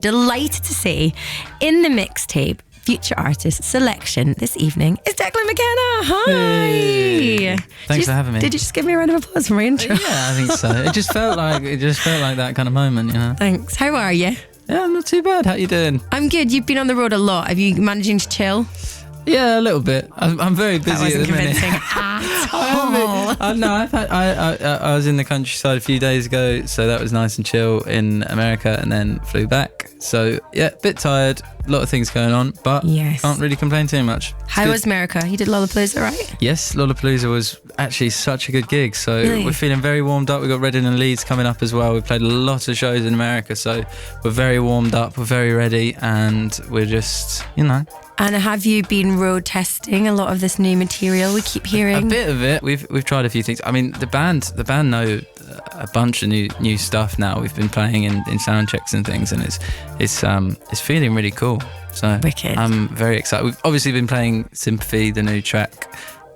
Delighted to say in the mixtape Future Artist selection this evening is Declan McKenna. Hi. Hey. Thanks for having me. Did you just give me a round of applause for my intro? Yeah, I think so. It just felt like that kind of moment, you know. Thanks. How are you? Yeah, I'm not too bad. How you doing? I'm good. You've been on the road a lot. Have you managing to chill? Yeah, a little bit. I'm very busy That wasn't at the minute. convincing at all. I was in the countryside a few days ago, so that was nice and chill in America, and then flew back. So yeah, a bit tired. A lot of things going on, but Yes. can't really complain too much. How was America? You did Lollapalooza, right? Yes, Lollapalooza was actually such a good gig. So Really? We're feeling very warmed up. We've got Reading and Leeds coming up as well. We played a lot of shows in America, so we're very warmed up. We're very ready, and we're just, you know. And have you been road testing a lot of this new material we keep hearing? A bit of it. We've tried a few things. I mean, the band know a bunch of new stuff now. We've been playing in sound checks and things, and it's feeling really cool. So Wicked. I'm very excited. We've obviously been playing Sympathy, the new track,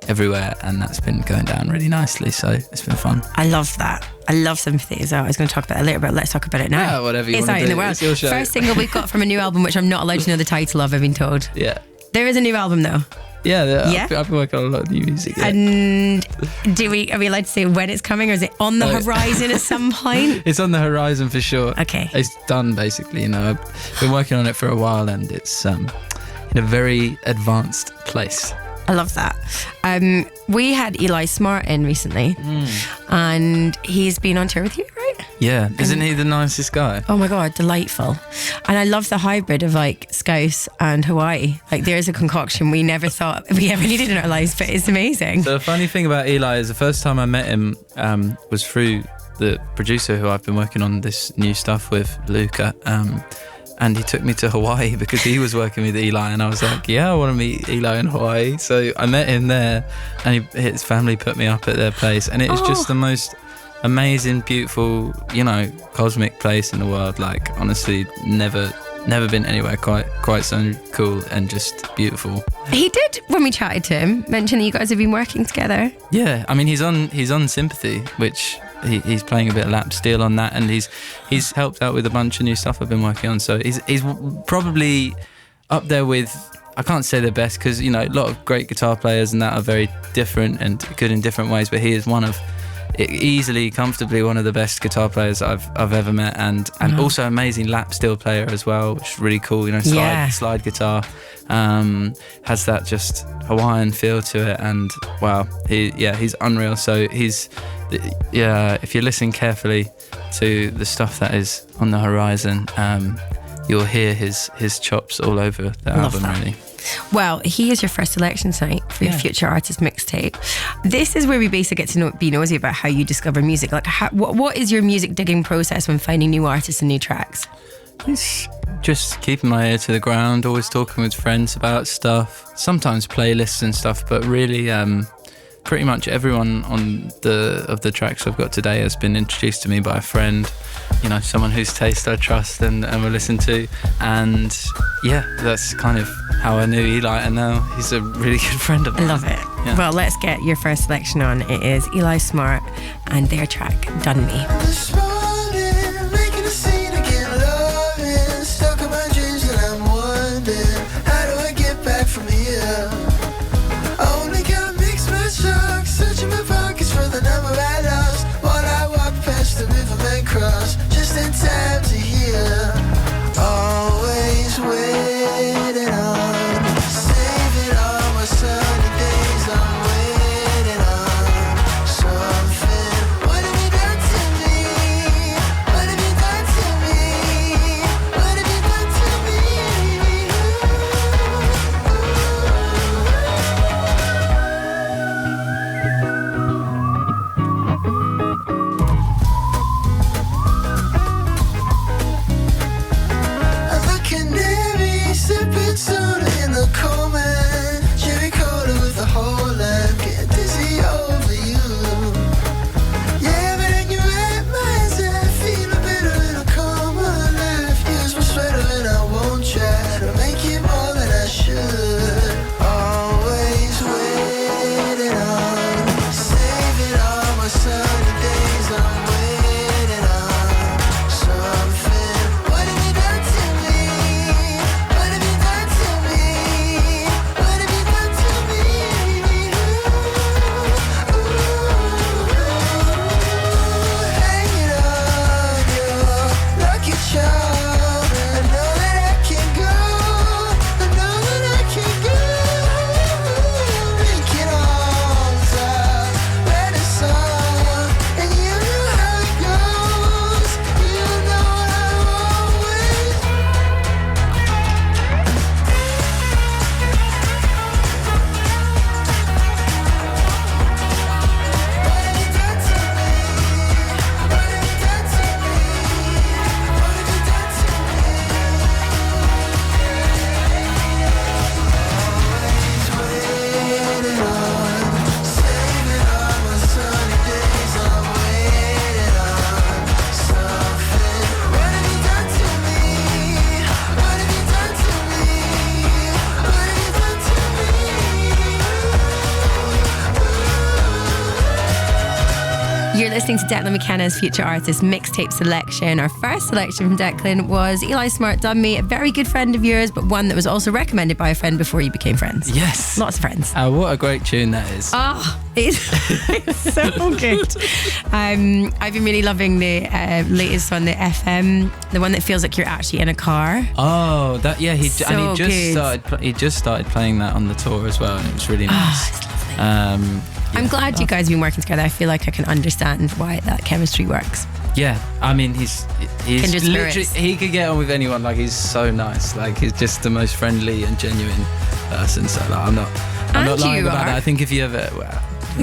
everywhere, and that's been going down really nicely. So it's been fun. I love that. I love Sympathy as well. I was going to talk about it later, but let's talk about it now. Yeah, whatever you It's want out to in do. the world. It's your show. First single we've got from a new album, which I'm not allowed to know the title of, I've been told. Yeah. There is a new album though. Yeah. Yeah? I've been working on a lot of new music. Yeah. And are we allowed to say when it's coming, or is it on the horizon at some point? It's on the horizon for sure. Okay. It's done basically, you know. I've been working on it for a while, and it's in a very advanced place. I love that. We had Eli Smart in recently, and he's been on tour with you, right? Yeah, isn't he the nicest guy? Oh my God, delightful. And I love the hybrid of like Scouse and Hawaii. Like there's a concoction we never thought we ever needed in our lives, but it's amazing. The funny thing about Eli is the first time I met him was through the producer who I've been working on this new stuff with, Luca. And he took me to Hawaii because he was working with Eli, and I was like, yeah, I want to meet Eli in Hawaii. So I met him there, and his family put me up at their place, and it was just the most amazing, beautiful, you know, cosmic place in the world. Like honestly, never been anywhere quite so cool and just beautiful. He did, when we chatted to him, mention that you guys have been working together. Yeah, I mean he's on Sympathy, which he's playing a bit of lap steel on that, and he's helped out with a bunch of new stuff I've been working on. So he's probably up there with, I can't say the best because, you know, a lot of great guitar players and that are very different and good in different ways, but he is easily, comfortably one of the best guitar players I've ever met, and also amazing lap steel player as well, which is really cool. You know, slide guitar, has that just Hawaiian feel to it, and wow, he's unreal. So if you're listening carefully to the stuff that is on the horizon, you'll hear his chops all over the album. That. Really. Well, he is your first selection tonight for your Future Artist mixtape. This is where we basically get to be nosy about how you discover music. Like, what is your music digging process when finding new artists and new tracks? It's just keeping my ear to the ground, always talking with friends about stuff, sometimes playlists and stuff, but really pretty much everyone on the tracks I've got today has been introduced to me by a friend, you know, someone whose taste I trust and will listen to, and yeah, that's kind of how I knew Eli, and now he's a really good friend of mine. I love it. Yeah. Well, let's get your first selection on. It is Eli Smart and their track Done Me. This morning, making a scene again, loving, stuck in my dreams and I'm wondering, how do I get back from here? I only got mixed matchbox, searching my pockets for the number I lost, while I walk past the riverman cross, just in time to hear, always waiting on, saving all my sunny days, I'm waiting on something. What have you done to me? listening to Declan McKenna's Future Artist mixtape selection. Our first selection from Declan was Eli Smart Done Me, a very good friend of yours, but one that was also recommended by a friend before you became friends. Yes. Lots of friends. What a great tune that is. Oh, it's so good. I've been really loving the latest one, the FM, the one that feels like you're actually in a car. Oh, that yeah. He So just started playing that on the tour as well, and it was really nice. It's lovely. I'm glad you guys have been working together. I feel like I can understand why that chemistry works. Yeah, I mean he's Kindred literally spirits. he could get on with anyone. Like he's so nice. Like he's just the most friendly and genuine person. So like, I'm not And lying you about are. that. I think if you ever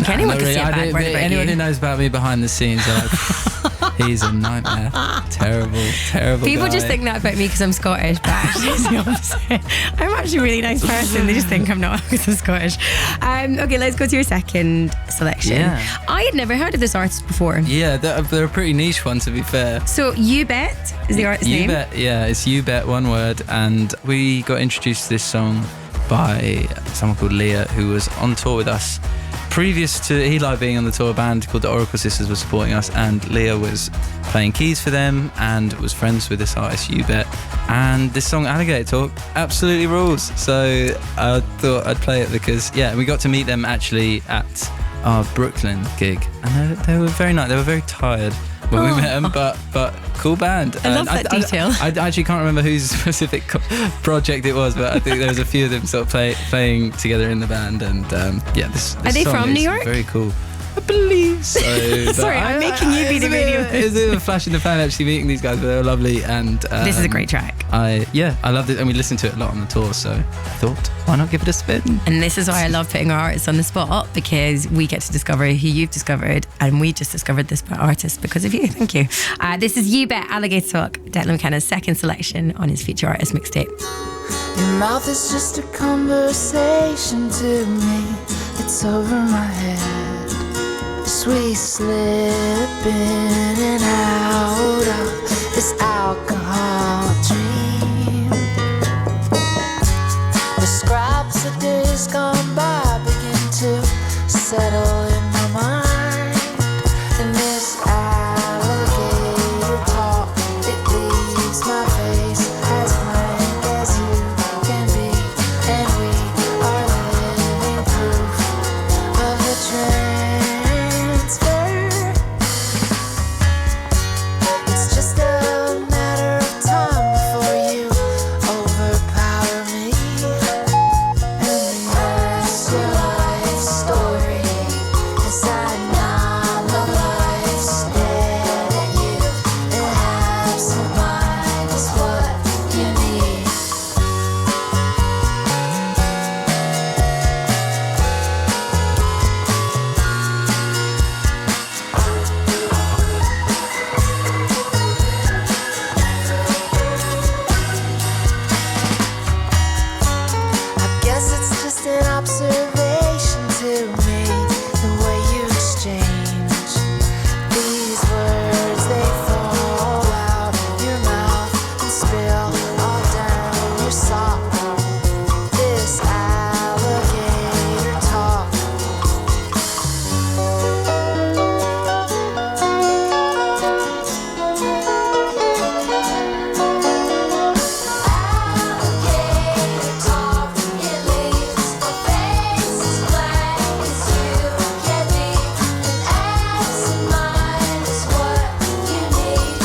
anyone not can say a I bad don't- word about anyone you. who knows about me behind the scenes are like, he's a nightmare. Terrible People guy. just think that about me because I'm Scottish, but actually it's the opposite. I'm actually a really nice person. They just think I'm not because I'm Scottish. Okay, let's go to your second selection. Yeah. I had never heard of this artist before. Yeah, they're a pretty niche one, to be fair. So You Bet is the artist's You name. Bet, yeah, it's You Bet, one word. And we got introduced to this song by someone called Leah, who was on tour with us. Previous to Eli being on the tour, a band called the Oracle Sisters was supporting us, and Leah was playing keys for them and was friends with this artist, You Bet. And this song, Alligator Talk, absolutely rules. So I thought I'd play it because, yeah, we got to meet them actually at our Brooklyn gig, and they were very nice. They were very tired when we met them, but cool band. I love that detail. I actually can't remember whose specific project it was, but I think there was a few of them sort of playing together in the band, and yeah, this Are they song from is New York? Very cool. I believe so. but Sorry, I'm making you be the radio It was a bit of a flash in the pan actually meeting these guys, but they were lovely, and This is a great track. I loved it, and we listened to it a lot on the tour, so I thought, why not give it a spin? And this is why I love putting our artists on the spot, because we get to discover who you've discovered, and we just discovered this artist because of you. Thank you. This is You Bet, Alligator Talk, Declan McKenna's second selection on his Future Artist mixtape. Your mouth is just a conversation to me. It's over my head. Sweet slip in and out of this alcohol dream. The scraps of days gone by begin to settle in my mind. And this alligator talk, it leaves my face as blank as you can be. And we are living proof of the transfer. It's just a matter of time before you overpower me. And the rest of your life story, 'cause I know my life's dead and you have some mind is what you need. I guess it's just an observation to me, the way you exchange these words. They fall out your mouth and spill all down your sock. This alligator talk. Alligator talk, it leaves my face as black as you can be. An absent mind is what you need.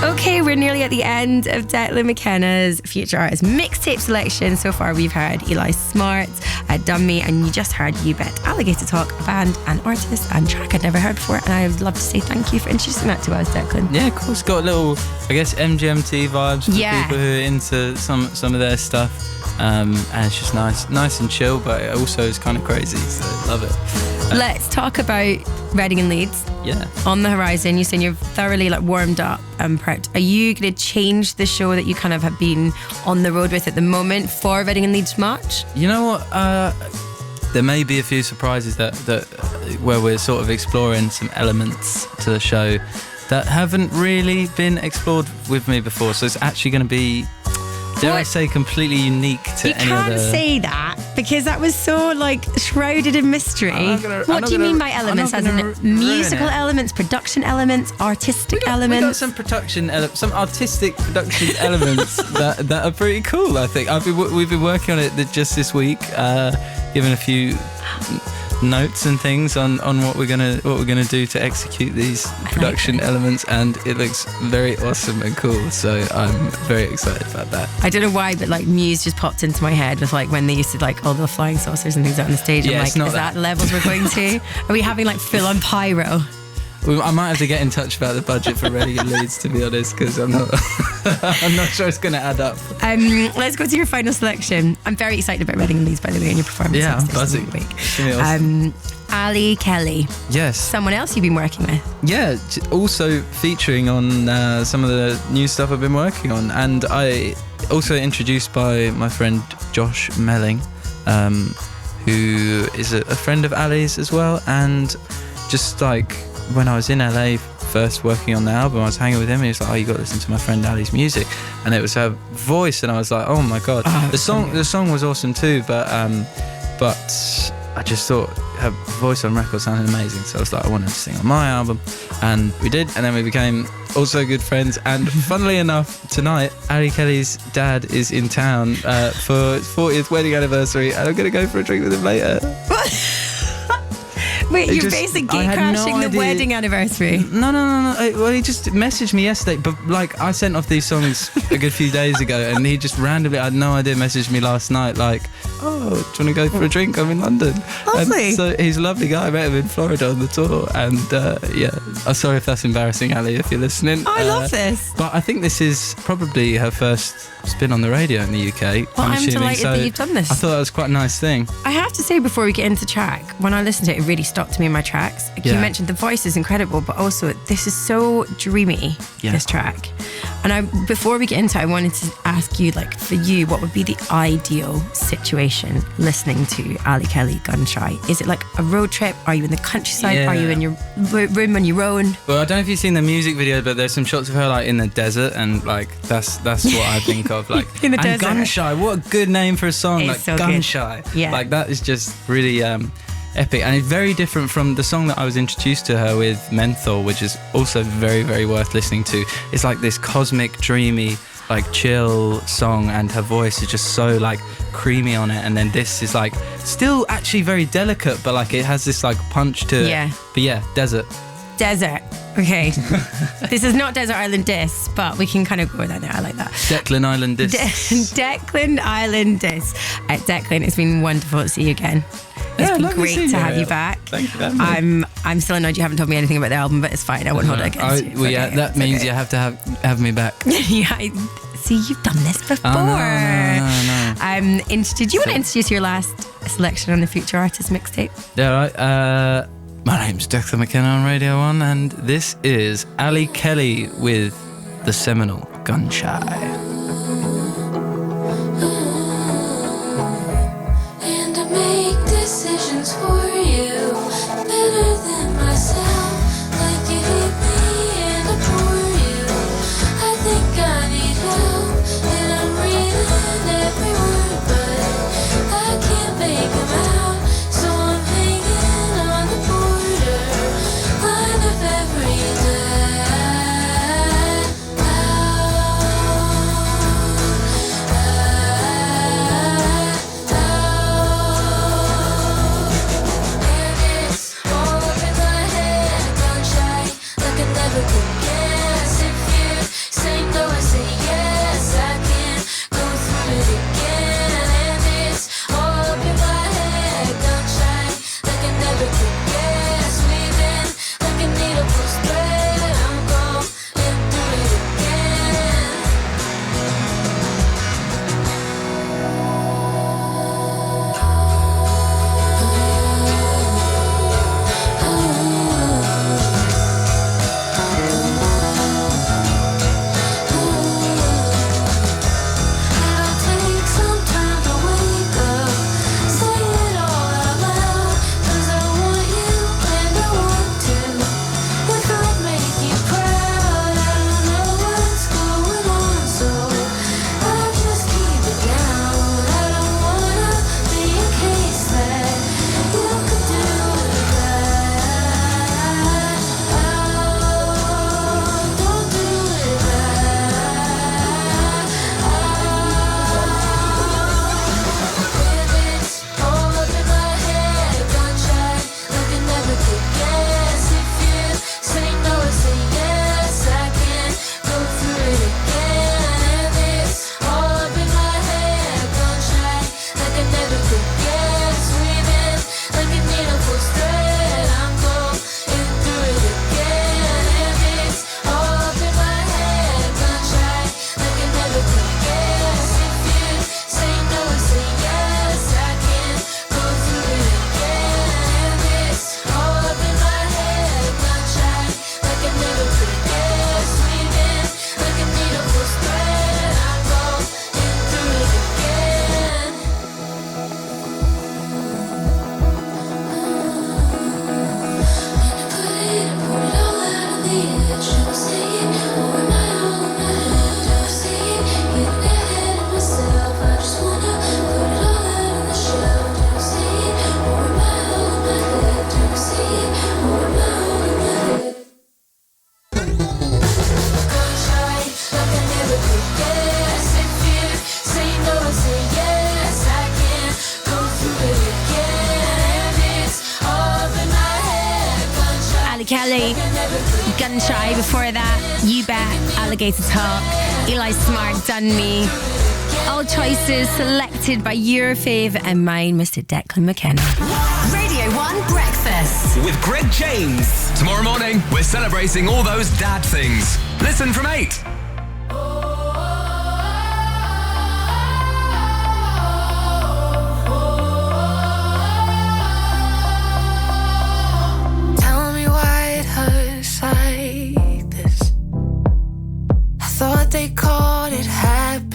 Okay, we're nearly at the end of Declan McKenna's Future Artist mixtape selection. So far, we've heard Eli Smart, Done Me, and you just heard You Bet, Alligator Talk, a band and artist and track I'd never heard before. And I would love to say thank you for introducing that to us, Declan. Yeah, of course, got a little, I guess, MGMT vibes for Yeah. people who are into some of their stuff. And it's just nice and chill, but it also is kind of crazy, so love it. Let's talk about Reading and Leeds. Yeah. On the horizon, you're saying you're thoroughly warmed up and prepped. Are you going to change the show that you kind of have been on the road with at the moment for Reading and Leeds March? You know what? There may be a few surprises that where we're sort of exploring some elements to the show that haven't really been explored with me before. So it's actually going to be, dare I say, completely unique to You any other. can't say that because that was so like shrouded in mystery. What do you mean by elements? As in musical elements, production elements, artistic elements? We got some artistic production elements that are pretty cool. I think we've been working on it just this week, giving a few notes and things on what we're gonna do to execute these production elements, and it looks very awesome and cool. So I'm very excited about that. I don't know why, but like Muse just popped into my head with like when they used to like all the flying saucers and things out on the stage. Yeah, I'm it's like, not is that that. levels we're going to? Are we having like full on pyro? I might have to get in touch about the budget for Reading and Leeds, to be honest, because I'm not sure it's going to add up. Let's go to your final selection. I'm very excited about Reading and Leeds, by the way, and your performance. Yeah, I'm this buzzing. week. It's gonna be awesome. Ali Kelly, Yes. someone else you've been working with. Yeah, also featuring on some of the new stuff I've been working on. And I also introduced by my friend Josh Melling, who is a friend of Ali's as well. And just like when I was in LA first working on the album, I was hanging with him and he was like, oh, you got to listen to my friend Ali's music. And it was her voice, and I was like, oh my God. The song was awesome too, but I just thought her voice on record sounded amazing. So I was like, I wanted to sing on my album, and we did, and then we became also good friends. And funnily enough, tonight Ali Kelly's dad is in town for his 40th wedding anniversary, and I'm going to go for a drink with him later. Wait, you're basically crashing the wedding anniversary. No. Well, he just messaged me yesterday, but like I sent off these songs a good few days ago, and he just randomly, I had no idea, messaged me last night like, oh, do you want to go for a drink? I'm in London. Lovely. And so he's a lovely guy. I met him in Florida on the tour, and yeah, I'm sorry if that's embarrassing, Ali, if you're listening. I love this. But I think this is probably her first spin on the radio in the UK. Well, I'm assuming. delighted that you've done this. I thought that was quite a nice thing. I have to say, before we get into track, when I listened to it, it really stopped me in my tracks. Like you Yeah. mentioned, the voice is incredible, but also this is so dreamy, this track. And before we get into it, I wanted to ask you, like, for you, what would be the ideal situation listening to Ali Kelly Gun Shy? Is it like a road trip? Are you in the countryside? Yeah. Are you in your room on your own? Well, I don't know if you've seen the music video, but there's some shots of her like in the desert, and like that's what I think of. Like In the and desert. Gun Shy, what a good name for a song! It's like so Gun good. Shy, Yeah. like that is just really epic, and it's very different from the song that I was introduced to her with, Menthol, which is also very, very worth listening to. It's like this cosmic, dreamy, like chill song, and her voice is just so like creamy on it. And then this is like still actually very delicate, but like it has this like punch to Yeah. it. But yeah, desert. Desert. Okay. This is not Desert Island Disc, but we can kind of go with that now. I like that. Declan Island Disc. Declan Island Disc. Declan, it's been wonderful to see you again. It's Yeah, been lovely great seeing to you, have you Arielle. back. Thank you very much. I'm still annoyed you haven't told me anything about the album, but it's fine. I won't hold it against you. It's Well, yeah, okay. that It's means okay. you have to have me back. Yeah, see, you've done this before. Oh, no. Did you want to introduce your last selection on the Future Artist mixtape? Yeah, right. My name's Declan McKenna on Radio 1, and this is Ali Kelly with the seminal Gun Shy. And I make decisions for you better than myself. Like you hate me and I pour you. I think I need help, and I'm reading every word, but I can't make them out. So I'm hanging on the border line of every day. Kelly Kelly, Gun Shy. Before that, You Bet, Alligator Talk, Eli Smart, Done Me. All choices selected by your fave and mine, Mr. Declan McKenna. Radio 1 Breakfast with Greg James. Tomorrow morning, we're celebrating all those dad things. Listen from 8. Tell me why it hurts like this. I thought they called it happiness,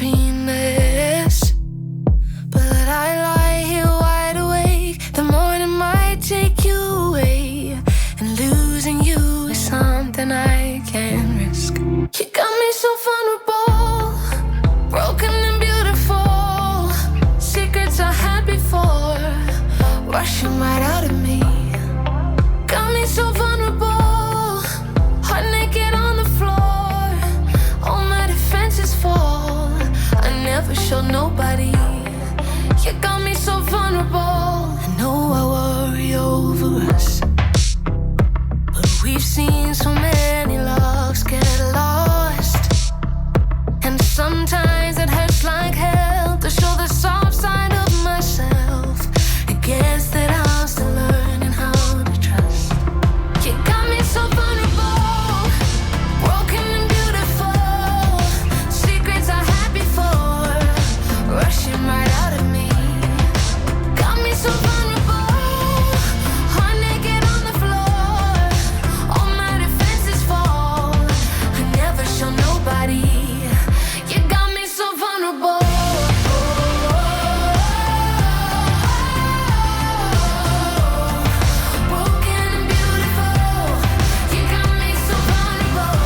but I lie here wide awake. The morning might take you away, and losing you is something I can't risk. You got me so vulnerable, broken and beautiful. Secrets I had before, rushing right out of me. Got me so vulnerable, heart naked on the floor. All my defenses fall, I never showed nobody. You got me so vulnerable. I know I worry over us, but we've seen so many loves get lost. And sometimes it hurts like hell to show the soft side of myself. I guess that I'm still learning how to trust. You got me so vulnerable, broken and beautiful. Secrets I had before, rushing right out of me. Got me so vulnerable, heart naked on the floor. All my defenses fall, I never show nobody. You got me so vulnerable. Broken and beautiful, you got me so vulnerable.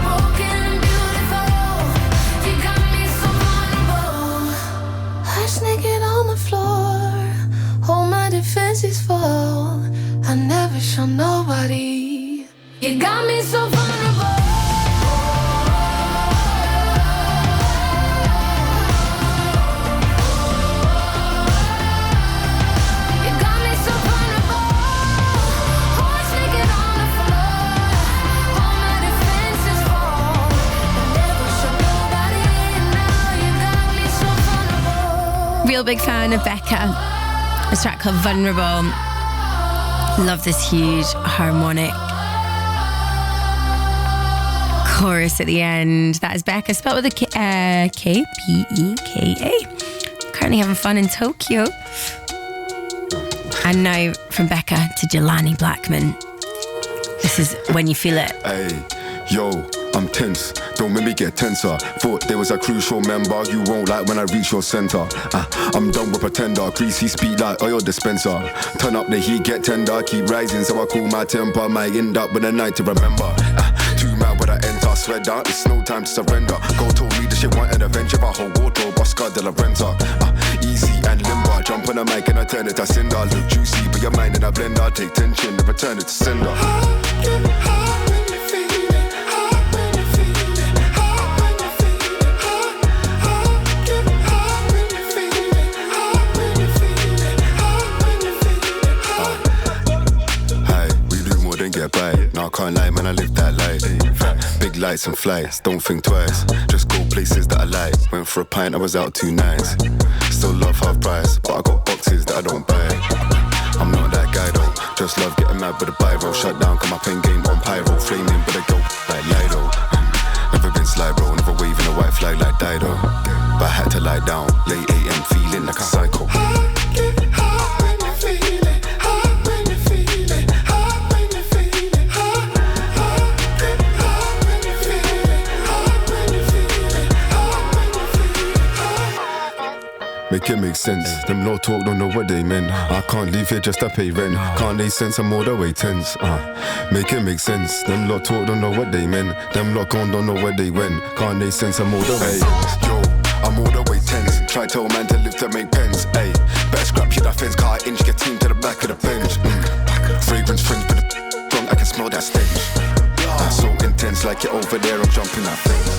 Broken and beautiful, you got me so vulnerable. Heart's naked on the floor, all my defenses fall. I never show nobody. You got me so vulnerable. You got me so vulnerable. Heart's naked on the floor, all my defenses fall. I never show nobody, and now you got me so vulnerable. Real big fan of Becca. This track called Vulnerable. Love this huge harmonic chorus at the end. That is Becca, spelled with a K-P-E-K-A. Currently having fun in Tokyo. And now from Becca to Jelani Blackman. This is When You Feel It. Hey, yo, I'm tense. Don't make me get tenser. Thought there was a crucial member you won't like when I reach your center. I'm done with pretender. Greasy speed like oil dispenser. Turn up the heat, get tender. Keep rising, so I cool my temper. Might end up with a night to remember. 2 man when I enter. Sweat down, it's no time to surrender. Go to leadership, want an adventure. My whole wardrobe, Oscar de la Renta. Easy and limber. Jump on a mic and I turn it to cinder. Look juicy, but your mind in a blender. Take tension and return it to sender. Get by. Now I can't lie, man, I live that life. Big lights and flights, don't think twice. Just go places that I like. Went for a pint, I was out 2 nights. Still love half price, but I got boxes that I don't buy. I'm not that guy though. Just love getting mad with a biro. Shut down, got my pen game on pyro. Flaming, but I go like Lido. Never been sly bro, never waving a white flag like Dido. But I had to lie down, late AM, feeling like a psycho. Make it make sense. Them no talk, don't know what they meant. I can't leave here just to pay rent. Can't they sense I'm all the way tense? Make it make sense. Them lot talk, don't know what they meant. Them lot gone, don't know where they went. Can't they sense I'm all the way? Yo, I'm all the way tense. Try tell man to live to make pens. Ay, better scrap shit that fence. Car inch, get team to the back of the bench. Fragrance fringe, but the wrong, I can smell that stench. So intense, like you're over there, I'm jumping that fence.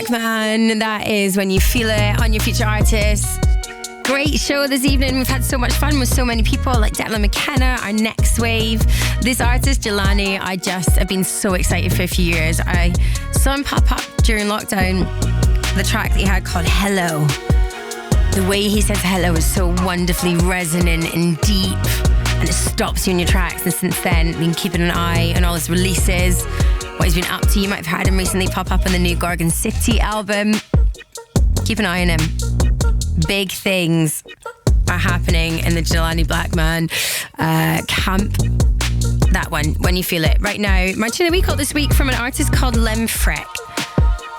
Blackman. That is When You Feel It on your Future Artists. Great show this evening. We've had so much fun with so many people like Declan McKenna, our next wave. This artist, Jelani, I just have been so excited for a few years. I saw him pop up during lockdown. The track that he had called Hello. The way he says hello is so wonderfully resonant and deep, and it stops you in your tracks. And since then, been keeping an eye on all his releases, what he's been up to. You might have heard him recently pop up on the new Gorgon City album. Keep an eye on him. Big things are happening in the Jelani Blackman camp. That one, When You Feel It. Right now, Martin of the Week this week from an artist called Lemfrek.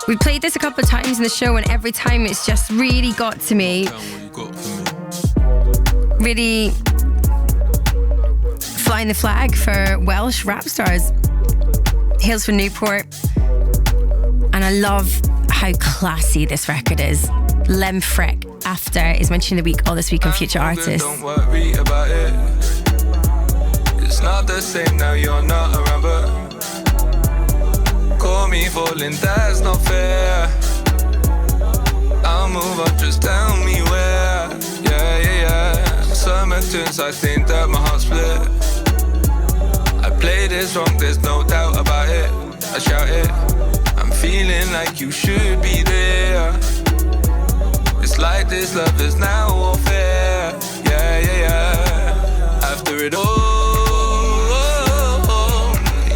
We played this a couple of times in the show, and every time it's just really got to me. Really flying the flag for Welsh rap stars. Hails from Newport. And I love how classy this record is. Lemfrek, After, is mentioned the week all this week on Future Artists. Don't worry about it. It's not the same now, you're not around, but call me falling, that's not fair. I'll move on, just tell me where. Yeah. Summer tunes, I think that my heart split. I played this wrong, there's no doubt about it. I shout it, I'm feeling like you should be there. It's like this love is now all fair. Yeah. After it all,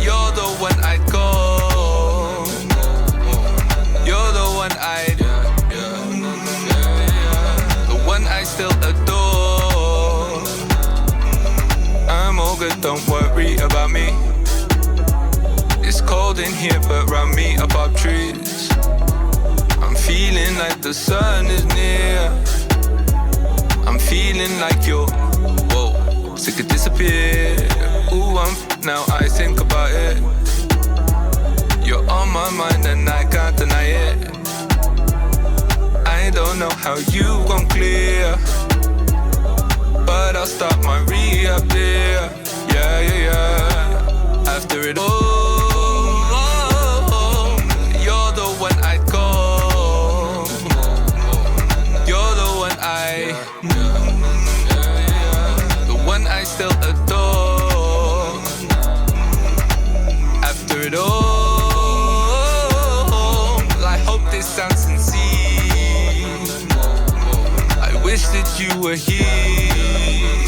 you're the one I'd call. You're the one the one I still adore. I'm all good, don't worry about me. It's cold in here, but round me are palm trees. I'm feeling like the sun is near. I'm feeling like you're, whoa, so it could disappear. Ooh, now I think about it. You're on my mind and I can't deny it. I don't know how you gon' clear, but I'll start my rehab there. Yeah. After it all, you're the one I'd call. You're the one I still adore. After it all, I hope this sounds sincere. I wish that you were here.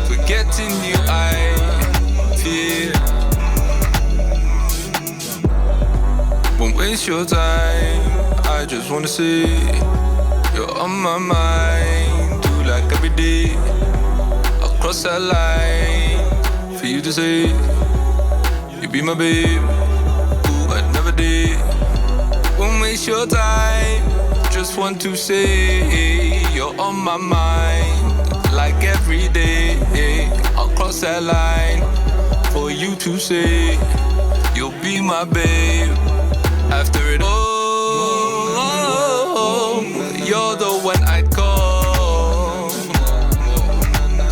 Forgetting you, I fear. Won't waste your time. I just wanna see you're on my mind. Do like every day. I'll cross that line for you to say you be my babe. Ooh, I never did. Won't waste your time. Just want to say you're on my mind. Like every day, I'll cross that line for you to say you'll be my babe. After it all, you're the one I'd call.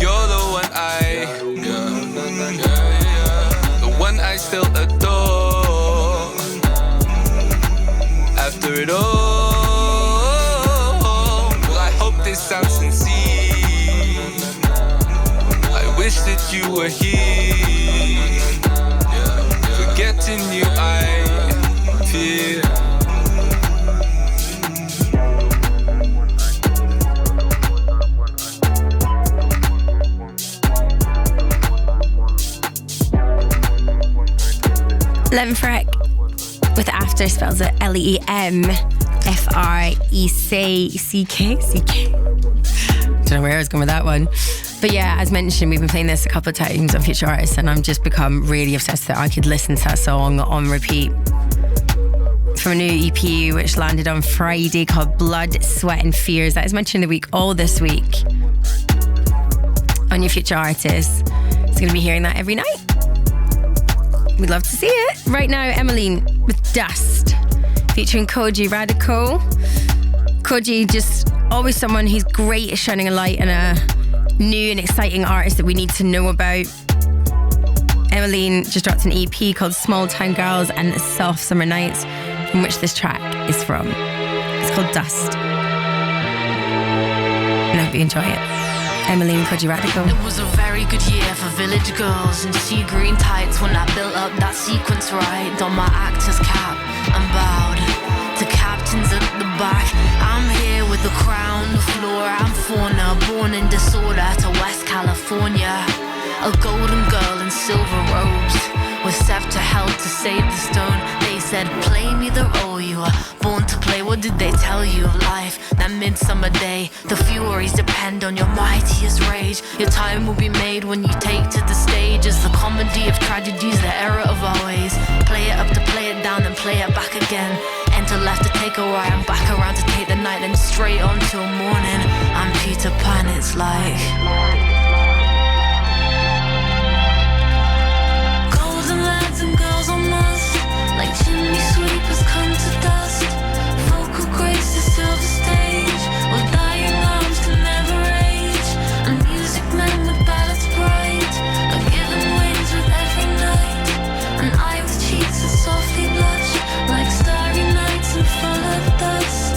You're the one I still adore. After it all, I hope this sounds sincere. I wish that you were here. Forgetting you, I fear. Lemfrek with After, spells it Lemfreck. Don't know where I was going with that one. But yeah, as mentioned, we've been playing this a couple of times on Future Artists, and I've just become really obsessed that I could listen to that song on repeat. From a new EP which landed on Friday called Blood, Sweat and Fears. That is mentioned in the week all this week on your Future Artists. It's going to be hearing that every night. We'd love to see it. Right now, Emmeline with Dust, featuring Koji Radical. Koji, just always someone who's great at shining a light on a new and exciting artist that we need to know about. Emmeline just dropped an EP called Small Town Girls and Soft Summer Nights, from which this track is from. It's called Dust. And I hope you enjoy it. Emmeline, Koji Radical. It was a very good year for village girls in sea green tights when I built up that sequence right. Donned my actor's cap and bowed to captains at the back. I'm here with the crown, the flora and fauna, born in disorder to West California. A golden girl in silver robes, with scepter held to save the stone. They said, play me the role you are born to play. What did they tell you of life? That midsummer day, the furies depend on your mightiest rage. Your time will be made when you take to the stage as the comedy of tragedies, the error of our ways. Play it up to play it down, then play it back again. Enter left to take a right and back around to take the night, then straight on till morning. I'm Peter Pan, it's like and girls on us, like chimney sweepers come to dust. Vocal grace is silver stage, while dying arms can never age. And music men with ballads bright are given wings with every night. And I with cheeks that softly blush, like starry nights and full of dust.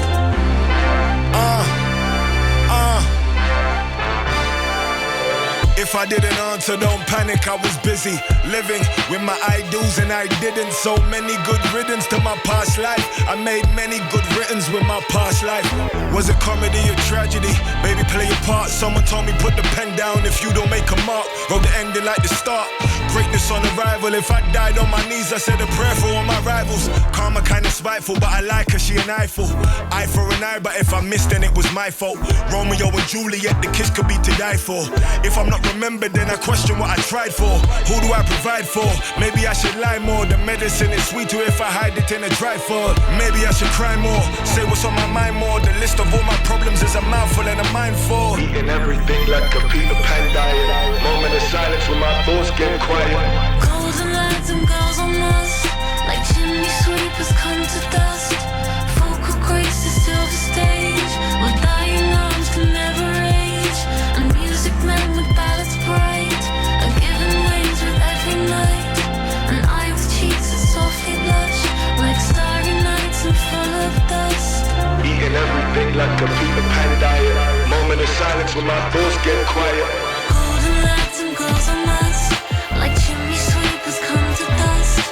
If I didn't answer, don't panic, I was busy living with my ideals and I didn't. So many good riddance to my past life. I made many good riddance with my past life. Was it comedy or tragedy? Baby, play your part. Someone told me put the pen down if you don't make a mark. Wrote the ending like the start. Greatness on arrival. If I died on my knees, I said a prayer for all my rivals. Karma kinda spiteful, but I like her, she an eyeful. Eye for an eye, but if I missed, then it was my fault. Romeo and Juliet, the kiss could be to die for. If I'm not remembered, then I question what I tried for. Who do I provide for? Maybe I should lie more. The medicine is sweeter if I hide it in a dry form. Maybe I should cry more. Say what's on my mind more. The list of all my problems is a mouthful and a mindful. Eating everything like a Peter Pan diet. Moment of silence when my thoughts get quiet. Golden lads and girls on us, like chimney sweepers come to dust. Vocal grace is silver stage, while dying arms can never age. And music men with ballads bright are given wings with every night. And I with cheeks that softly blush, like starry nights and full of dust. Eating everything like a Peter Pan diet. Moment of silence when my thoughts get quiet. Golden lads and girls on us, like chimney sweepers come to dust.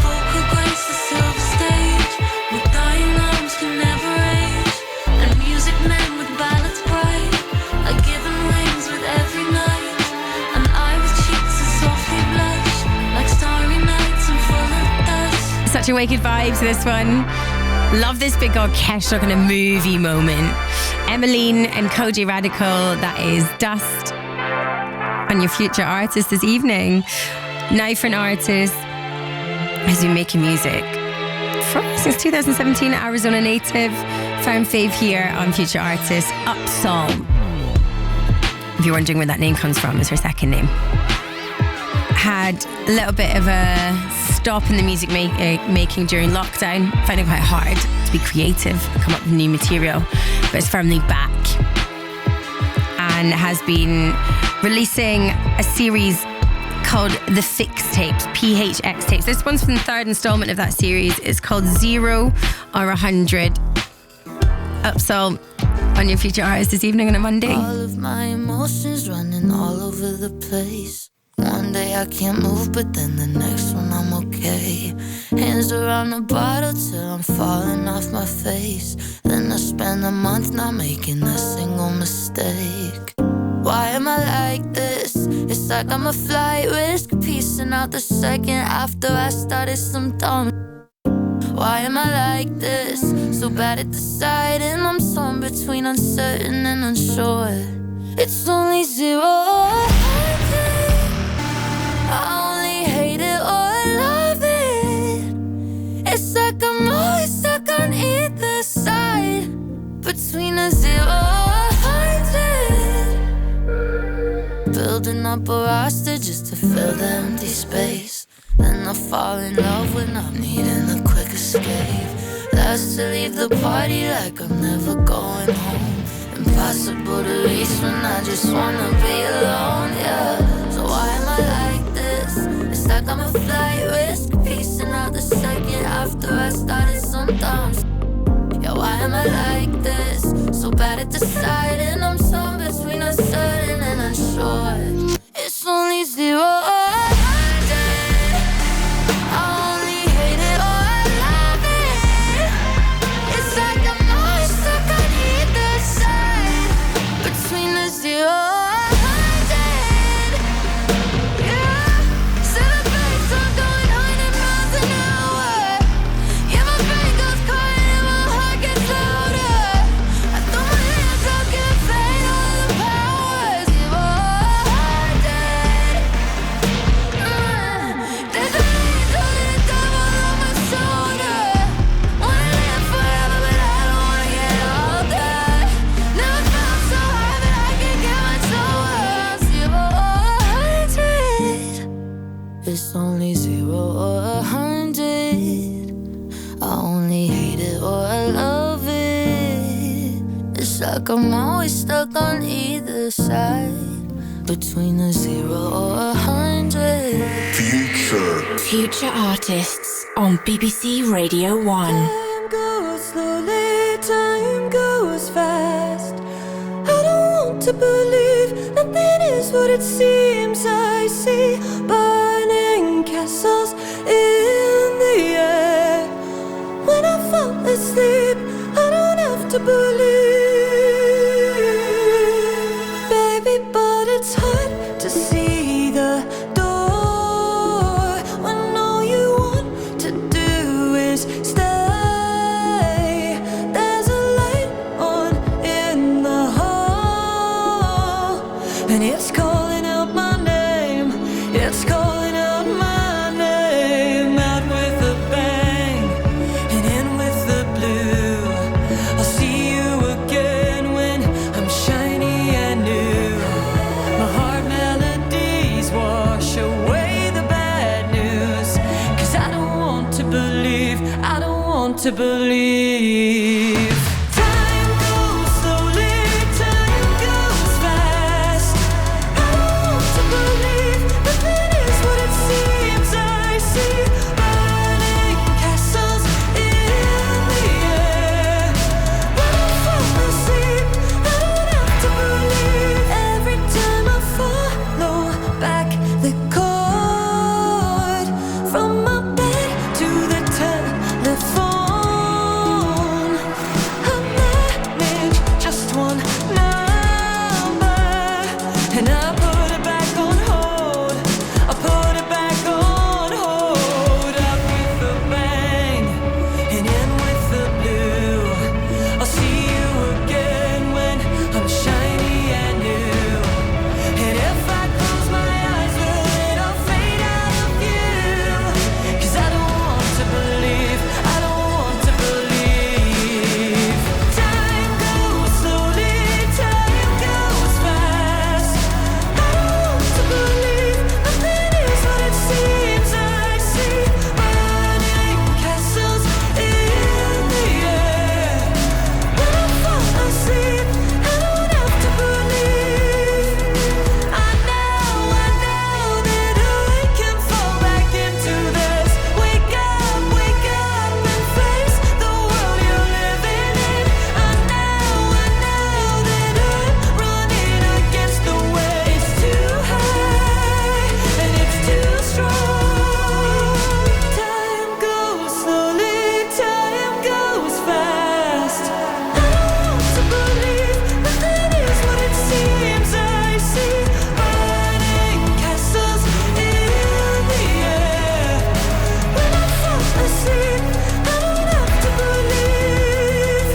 Vocal grace is silver stage, with dying arms can never age. And music men with ballads bright are given wings with every night. And I with cheeks that softly blush, like starry nights and full of dust. Such a wicked vibe to this one. Love this big orchestra kind of movie moment. Emmeline and Koji Radical, that is Dust on your Future Artist this evening. Now for an artist who's been making music since 2017, Arizona native, found fave here on Future Artist, Upsall. If you're wondering where that name comes from, is her second name. Had a little bit of a stop in the music making during lockdown, found it quite hard to be creative, come up with new material, but is firmly back and has been releasing a series called The Fix Tapes, PHX Tapes. This one's from the third installment of that series. It's called 0 or 100. Upsall on your Future Artist this evening on a Monday. All of my emotions running all over the place. One day I can't move, but then the next one I'm okay. Hands around the bottle till I'm falling off my face. Then I spend a month not making a single mistake. Why am I like this? It's like I'm a flight risk, piecing out the second after I started some dumb. Why am I like this? So bad at deciding, I'm torn between uncertain and unsure. It's only 0 or 100. I only hate it or love it. It's like I'm always stuck on either side, between a 0 or 100. Building up a roster just to fill the empty space. Then I fall in love when I'm needing a quick escape. Last to leave the party like I'm never going home. Impossible to reach when I just wanna be alone, yeah. So why am I like this? It's like I'm a flight risk, piecing out the second after I started sometimes. am I like this? So bad at deciding. I'm somewhere between uncertain and unsure. It's only 0 or 100. I only hate it or I love it. It's like I'm always stuck on either side, between the 0 or 100. Yeah, celebrate, I'm going 100 miles an hour. Yeah, my brain goes quiet and my heart gets louder. I throw my hands up, get paid all the power. 0 or 100. There's a reason to the devil on my shoulder. Wanna live forever, but I don't wanna get older. Never felt so high that I can get much lower. 0 or 100. It's only 0 or 100. I only hate it or I love it. It's like I'm always stuck on either side, between the 0 or 100. Future artists on BBC Radio 1. Time goes slowly, time goes fast. I don't want to believe nothing is what it seems. I see burning castles in the air. When I fall asleep, I don't have to believe, baby, but it's hard to see the door when all you want to do is stay. There's a light on in the hall, and it's calling out my name. It's calling out my name, out with a bang and in with the blue. I'll see you again when I'm shiny and new. My heart melodies wash away the bad news, 'cause I don't want to believe, I don't want to believe. Time goes slowly, time goes fast. I don't want to believe nothing is what it seems. I see burning castles in the air. When I fall asleep, I don't have to believe. Every time I follow back the cord from my bed to the telephone, I manage just one number, and I put it back on hold. I put it back on hold, up with a bang and in with the blue. I'll see you again when I'm shiny and new. And if I close my eyes, will it all fade out of view? 'Cause I don't want to believe, I don't want to believe. Time goes slowly, time goes fast. I don't want to believe nothing is what it seems. I see burning castles in the air. When I fall asleep, I don't have to believe. I know that I can fall back into this. Wake up and face the world you're living in. I know that I'm running against the wave. It's too high and it's too strong. Time goes slowly, time goes fast. I don't want to believe nothing is what it seems. I see burning castles in the air. When I fall asleep, I don't have to believe.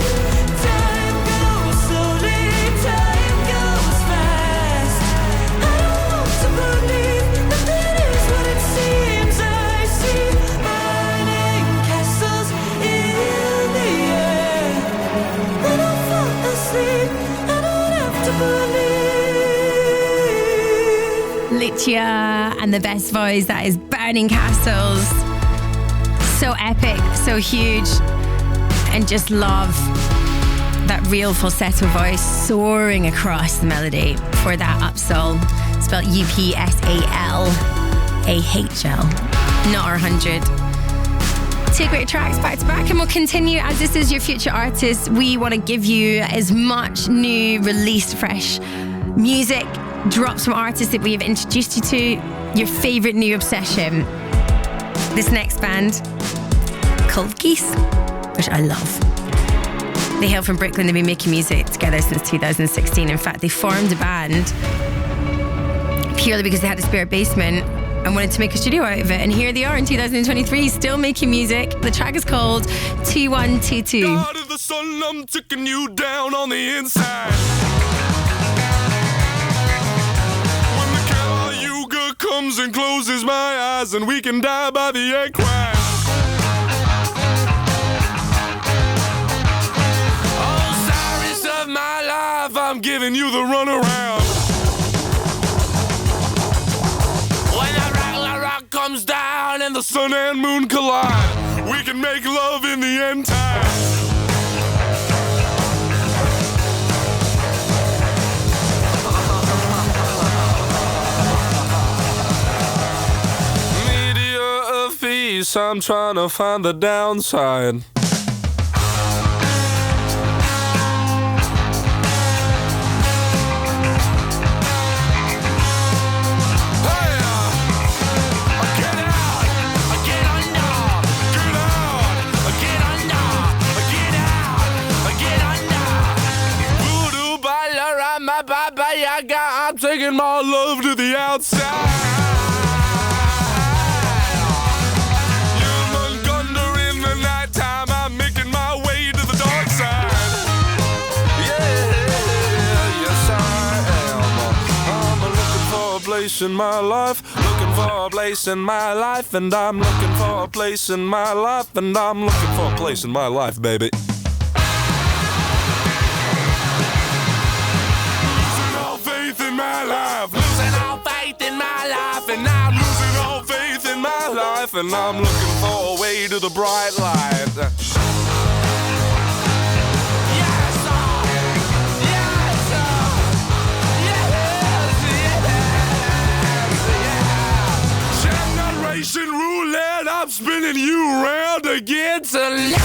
Time goes slowly, time goes fast. I don't want to believe nothing is what it seems. I see burning castles in the air. When I fall asleep, I don't have to believe. Litia and the best voice, that is Burning Castles. So epic, so huge, and just love that real falsetto voice soaring across the melody for that Upsal, spelled UPSALAHL, not our 100. Two great tracks back to back, and we'll continue as this is your Future Artist. We want to give you as much new, released, fresh music, drops from artists that we have introduced you to, your favourite new obsession. This next band, called Geese, which I love. They hail from Brooklyn. They've been making music together since 2016. In fact, they formed a band purely because they had a spare basement and wanted to make a studio out of it. And here they are in 2023, still making music. The track is called 2122. God of the sun, I'm taking you down on the inside. When the Caliuga comes and closes my eyes, and we can die by the egg crash. Oh, Cyrus of my life, I'm giving you the runaround. Comes down and the sun and moon collide, we can make love in the end time. Media of peace, I'm trying to find the downside. I'm taking my love to the outside. Human thunder in the nighttime, I'm making my way to the dark side. Yeah, yes I am. I'm looking for a place in my life, looking for a place in my life, and I'm looking for a place in my life, and I'm looking for a place in my life, baby. Losing all faith in my life, and I'm losing all faith in my life, and I'm looking for a way to the bright light. Yes, sir. Yes, sir. Yes, Generation roulette, I'm spinning you round again tonight.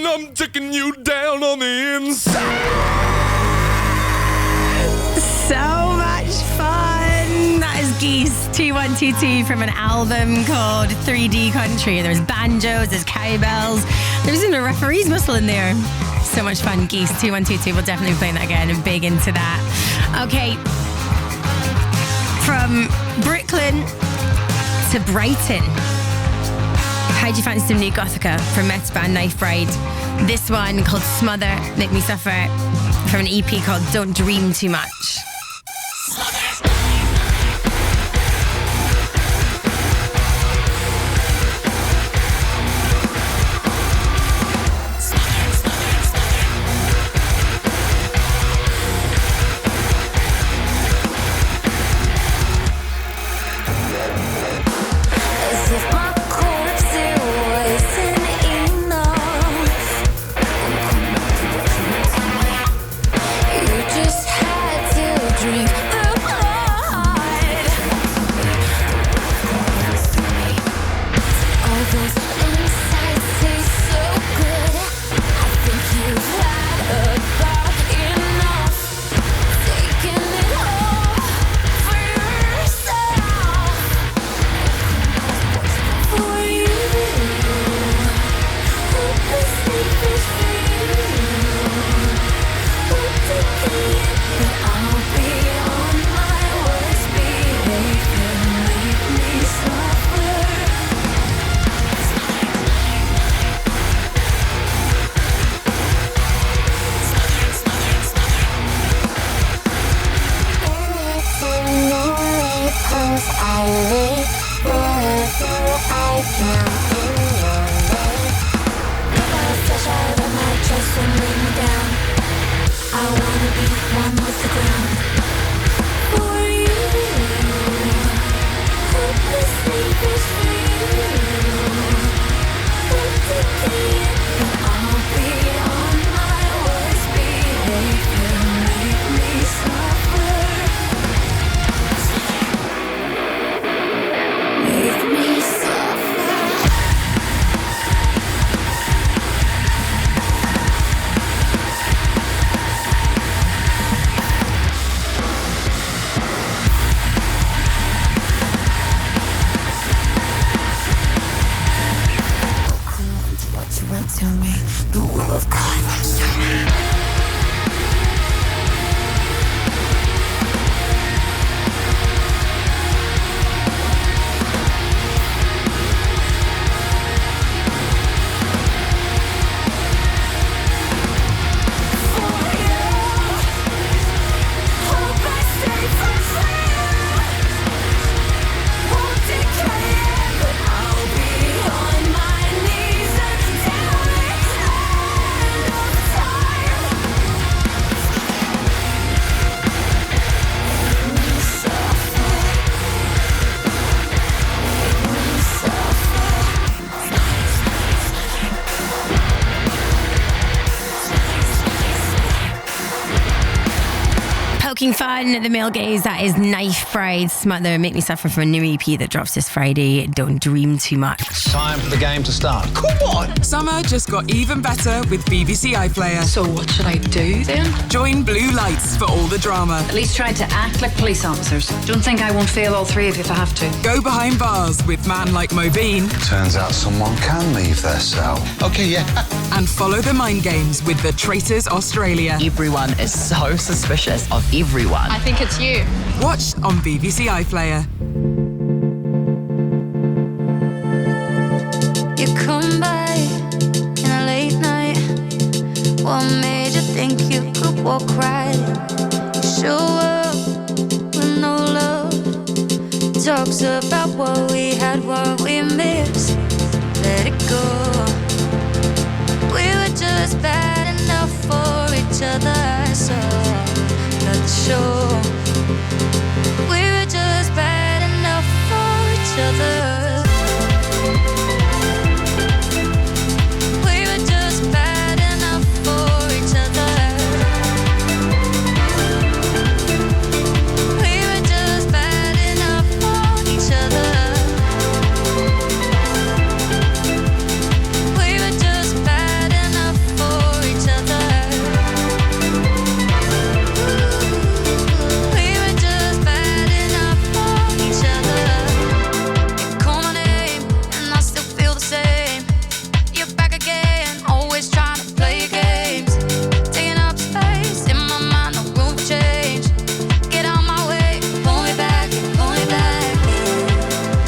I'm taking you down on the inside. So much fun. That is Geese 2122 from an album called 3D Country. There's banjos, there's cowbells, there's even a referee's whistle in there. So much fun. Geese 2122. We'll definitely be playing that again and big into that. Okay. From Brooklyn to Brighton. How do you fancy some new Gothica from Mets band Knife Bride? This one called Smother, Make Me Suffer, from an EP called Don't Dream Too Much. live forever. I can't be lonely. If I flush out of my chest and lay me down, I wanna be one with the ground. For you, hopelessly pursued. But decaying, and I'll be on my worst behavior. Make me suffer. Make me suffer. What you want to me, the will of God wants to me. Poking fun at the male gaze. That is Knife Bride, Smother, Make Me Suffer from a new EP that drops this Friday. Don't dream too much. Time for the game to start. Come on! Summer just got even better with BBC iPlayer. So what should I do then? Join Blue Lights for all the drama. At least try to act like police officers. Don't think I won't fail all three of you if I have to. Go behind bars with man like Mobeen. Turns out someone can leave their cell. Okay, yeah. And follow the mind games with The Traitors Australia. Everyone is so suspicious of everyone. I think it's you. Watch on BBC iPlayer. You come by in a late night. What made you think you could walk right in? You show up with no love. Talks about what we had, what we missed. Let it go. We were just bad enough for each other, so not the show. We were just bad enough for each other. We were just bad enough for each other. We were just bad enough for each other. We were just bad enough for each other. We were just bad enough for each other. You call my name and I still feel the same. You're back again, always trying to play games. Taking up space in my mind, no room for change. Get out my way, pull me back, pull me back.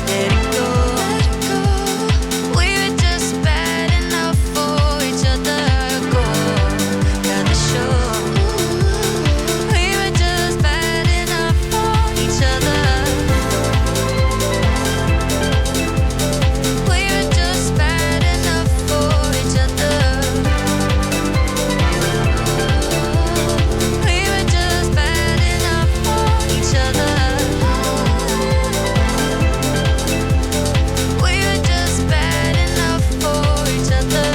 Let it go, let it go. We were just bad enough for each other. Go, got the show. We were just bad enough for each other. We were just bad enough for each other. We were just bad enough for each other. We were just bad enough for each other.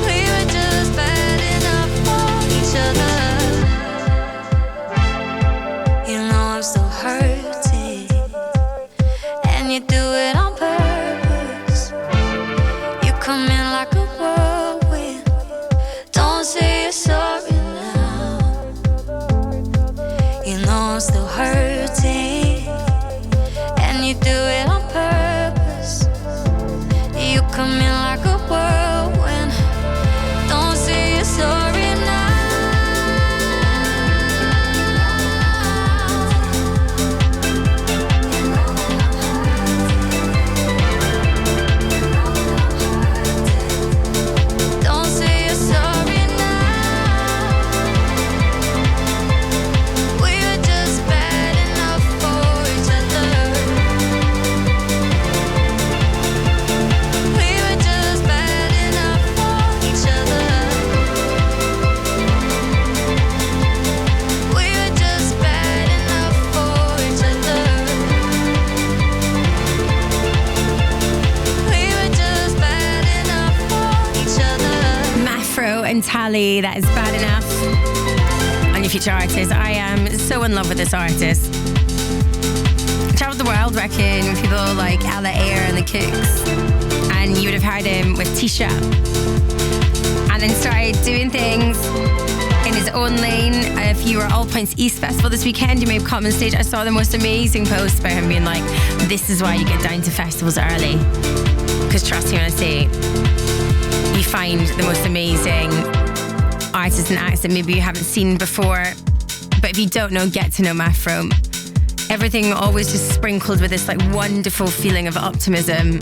We were just bad enough for each other. You know I'm still hurting, and you do it on purpose. You come in like a whirlwind. Don't say you're sorry now. You know I'm still hurting, and you do it on purpose. You come in like a whirlwind. Don't say you're sorry now. Don't say you're sorry now. We were just Tally. That is Bad Enough. On your Future Artist. I am so in love with this artist. Travelled the world working with people like Ella Eyre and the Cooks. And you would have heard him with Tisha. And then started doing things in his own lane. If you were at All Points East Festival this weekend, you may have come on stage. I saw the most amazing post about him being like, this is why you get down to festivals early. Because trust me when I say, you find the most amazing artists and acts that maybe you haven't seen before. But if you don't know, get to know Mafro. Everything always just sprinkled with this like wonderful feeling of optimism.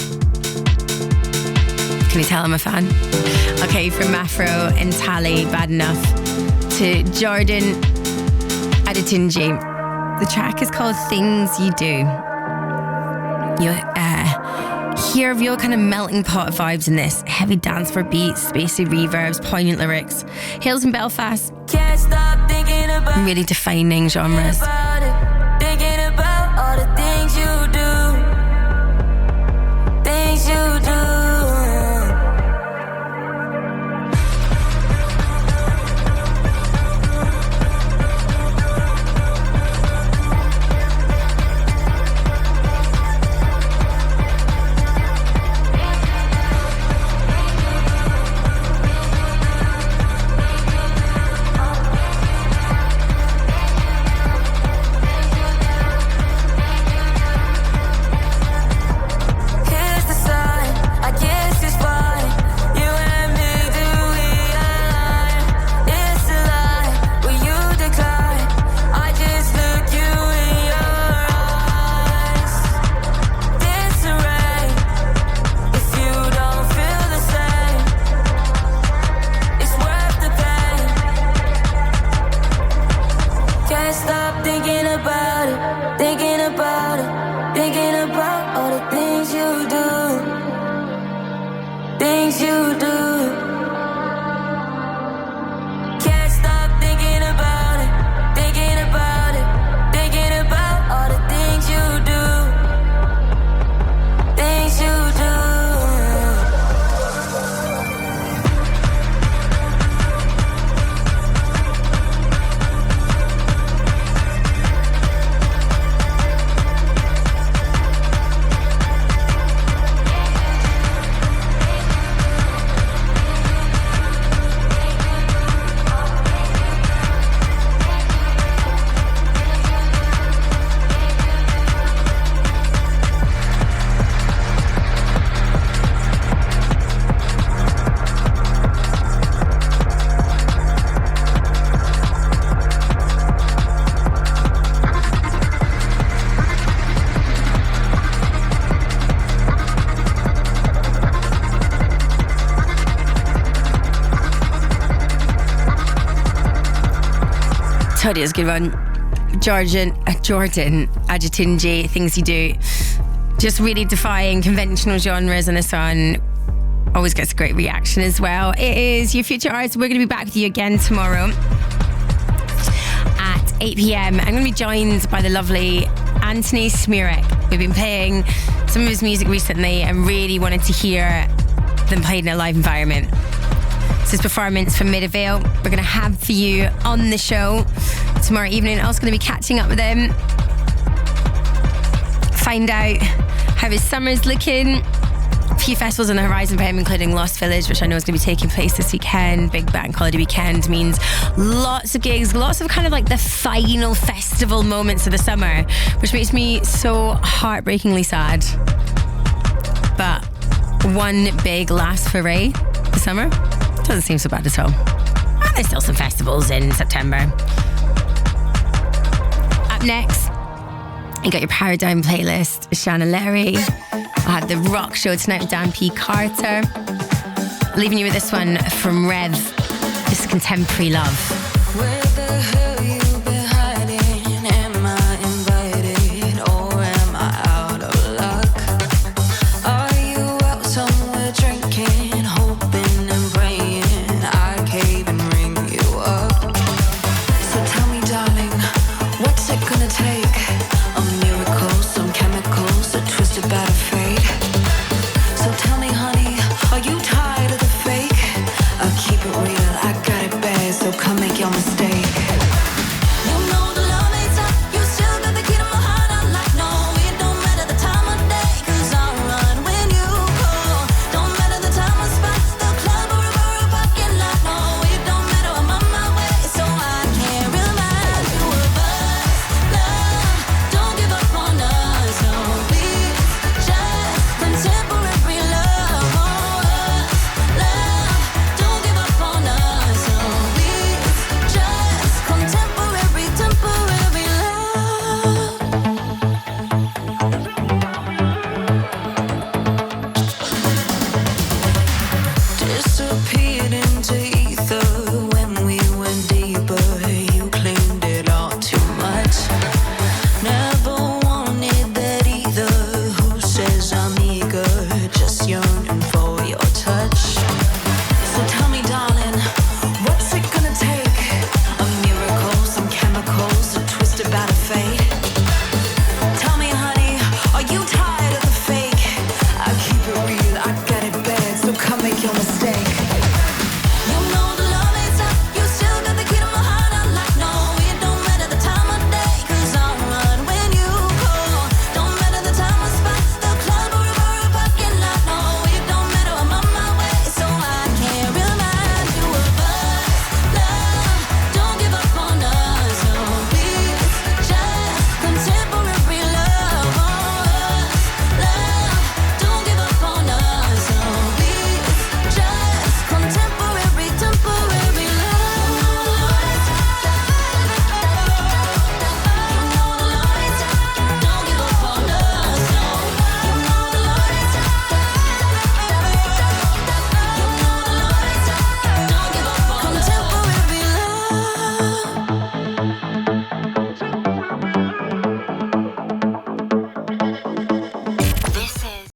Can you tell I'm a fan? Okay, from Mafro and Tally, Bad Enough, to Jordan Adetunji. The track is called Things You Do. You hear a real kind of melting pot of vibes in this. Heavy dance floor beats, spacey reverbs, poignant lyrics. Hails from Belfast. Can't stop thinking about Really defining genres. thinking about all the things you do. Things you do. Here's the sign, I guess it's fine. You and me, do we align? It's a lie, will you decline? I just look you in your eyes. Disarray, if you don't feel the same, it's worth the pain. Can't stop thinking about it, thinking about it, thinking about all the things you do, things you do. Can't stop thinking about it, thinking about it, thinking about all the things you do, things you do. Told you it was a good one. Jordan Adetunji, Things You Do. Just really defying conventional genres, and this one always gets a great reaction as well. It is your Future Arts. We're going to be back with you again tomorrow at 8 p.m. I'm going to be joined by the lovely Anthony Smirek. We've been playing some of his music recently and really wanted to hear them played in a live environment. It's his performance from Midvale. We're going to have for you on the show tomorrow evening. Also going to be catching up with him. Find out how his summer's looking. A few festivals on the horizon for him, including Lost Village, which I know is going to be taking place this weekend. Big Bank Holiday weekend means lots of gigs, lots of kind of like the final festival moments of the summer, which makes me so heartbreakingly sad. But one big last foray this summer doesn't seem so bad at all. And there's still some festivals in September. Up next, you got your Power Down playlist, Shanna Larry. I had the rock show tonight with Dan P. Carter. Leaving you with this one from Rev. This is Contemporary Love. Where the hell you